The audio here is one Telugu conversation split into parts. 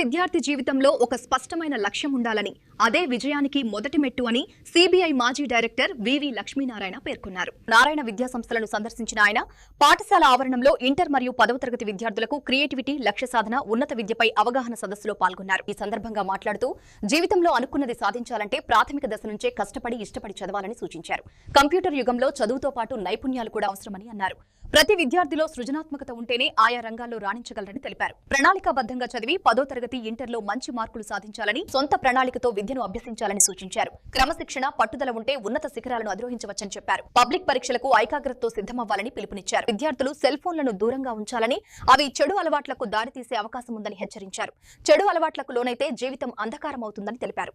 విద్యార్థి జీవితంలో ఒక స్పష్టమైన లక్ష్యం ఉండాలని, అదే విజయానికి మొదటి మెట్టు అని సిబిఐ మాజీ డైరెక్టర్ వివి లక్ష్మీనారాయణ పేర్కొన్నారు. నారాయణ విద్యా సంస్థలను సందర్శించిన ఆయన పాఠశాల ఆవరణంలో ఇంటర్ మరియు 10వ తరగతి విద్యార్థులకు క్రియేటివిటీ, లక్ష్య సాధన, ఉన్నత విద్యపై అవగాహన సదస్సులో పాల్గొన్నారు. ఈ సందర్భంగా మాట్లాడుతూ జీవితంలో అనుకున్నది సాధించాలంటే ప్రాథమిక దశ నుంచే కష్టపడి ఇష్టపడి చదవాలని సూచించారు. కంప్యూటర్ యుగంలో చదువుతో పాటు నైపుణ్యాలు కూడా అవసరమని అన్నారు. ప్రతి విద్యార్థిలో సృజనాత్మకత ఉంటేనే ఆయా రంగాల్లో రాణించగలరని తెలిపారు. ప్రణాళికాబద్ధంగా చదివి 10వ తరగతి ఇంటర్లో మంచి మార్కులు సాధించాలని, సొంత ప్రణాళికతో విద్యను అభ్యసించాలని సూచించారు. క్రమశిక్షణ, పట్టుదల ఉంటే ఉన్నత శిఖరాలను అధిరోహించవచ్చని చెప్పారు. పబ్లిక్ పరీక్షలకు ఐకాగ్రతతో సిద్ధమవ్వాలని పిలుపునిచ్చారు. విద్యార్థులు సెల్ ఫోన్లను దూరంగా ఉంచాలని, అవి చెడు అలవాట్లకు దారితీసే అవకాశం ఉందని హెచ్చరించారు. చెడు అలవాట్లకు లోనైతే జీవితం అంధకారమవుతుందని తెలిపారు.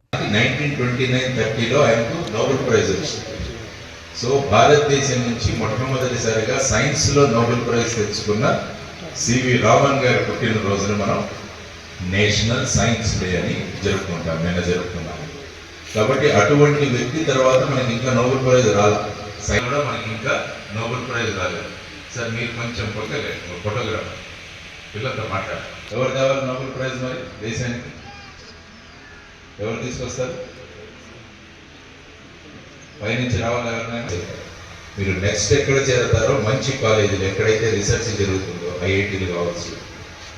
సో భారతదేశం నుంచి మొట్టమొదటిసారిగా సైన్స్లో నోబెల్ ప్రైజ్ తెచ్చుకున్న సివి రామన్ గారి పుట్టినరోజున మనం నేషనల్ సైన్స్ డే అని జరుపుకుంటాం, నిన్న జరుపుకున్నాం. కాబట్టి అటువంటి వ్యక్తి తర్వాత మనకి ఇంకా నోబెల్ ప్రైజ్ రాలేదు. సైన్స్ కూడా మనకి ఇంకా నోబెల్ ప్రైజ్ రాలేదు. సార్ మీరు కొంచెం ఫోటోగ్రాఫర్ పిల్లలతో మాట్లాడారు. ఎవరు కావాలి నోబెల్ ప్రైజ్ మరి దేశానికి? ఎవరు తీసుకొస్తారు? పైనుంచి రావాలి. ఎవరినైనా మీరు నెక్స్ట్ ఎక్కడ చేరతారో మంచి కాలేజీలు ఎక్కడైతే రీసెర్చ్ జరుగుతుందో, ఐఐటీలు కావచ్చు,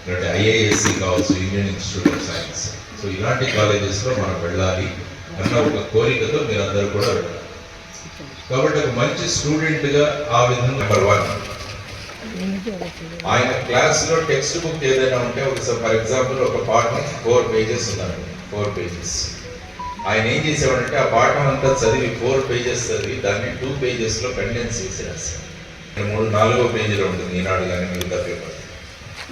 లేదంటే ఐఐఎస్సి కావచ్చు, Indian institute of science, so ఇలాంటి కాలేజెస్లో మనం వెళ్ళాలి అన్న ఒక కోరికతో మీరు అందరూ కూడా వెళ్ళాలి. కాబట్టి ఒక మంచి స్టూడెంట్గా ఆ విధంగా నెంబర్ 1 ఆయన క్లాస్లో టెక్స్ట్ బుక్ ఏదైనా ఉంటే ఫర్ ఎగ్జాంపుల్ ఒక పాఠం 4 పేజెస్ ఉందండి, 4 పేజెస్. ఆయన ఏం చేసేవాడంటే ఆ పాఠం అంతా చదివి 4 పేజెస్ చదివి దాన్ని 2 పేజెస్లో కండెన్స్ చేసి రాశారు. 3-4వ పేజీలో ఉంటుంది ఈనాడు కానీ మిగతా పేపర్.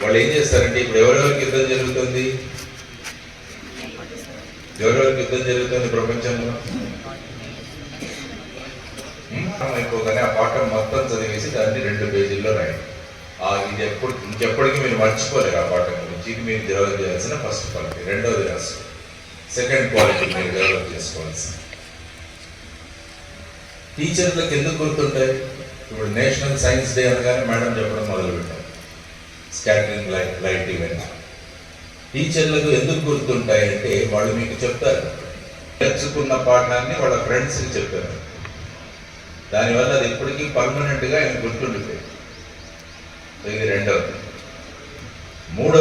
వాళ్ళు ఏం చేస్తారంటే ఇప్పుడు ఎవరెవరికి యుద్ధం జరుగుతుంది, ప్రపంచంలో అయిపోగానే ఆ పాఠం మొత్తం చదివేసి దాన్ని 2 పేజీల్లో రాయండి. ఇది ఇంకెప్పటికీ మీరు మర్చిపోలేరు ఆ పాఠం గురించి. ఇది మీరు డెవలప్ చేయాల్సిన ఫస్ట్ క్వాలిటీ. రెండవది రాసు సెకండ్ క్వాలిటీ మీరు డెవలప్ చేసుకోవాల్సి. టీచర్లకు ఎందుకు గుర్తుంటాయి? ఇప్పుడు నేషనల్ సైన్స్ డే అనగానే మేడం చెప్పడం మొదలుపెట్టాం, స్కాటరింగ్ లైట్ ఈవెంట్. టీచర్లకు ఎందుకు గుర్తుంటాయంటే వాళ్ళు మీకు చెప్తారు, నేర్చుకున్న పాఠాన్ని వాళ్ళ ఫ్రెండ్స్కి చెప్తారు. దానివల్ల అది ఎప్పటికీ పర్మనెంట్గా ఆయన గుర్తుండిపోయింది. ఇది రెండవది. మూడవ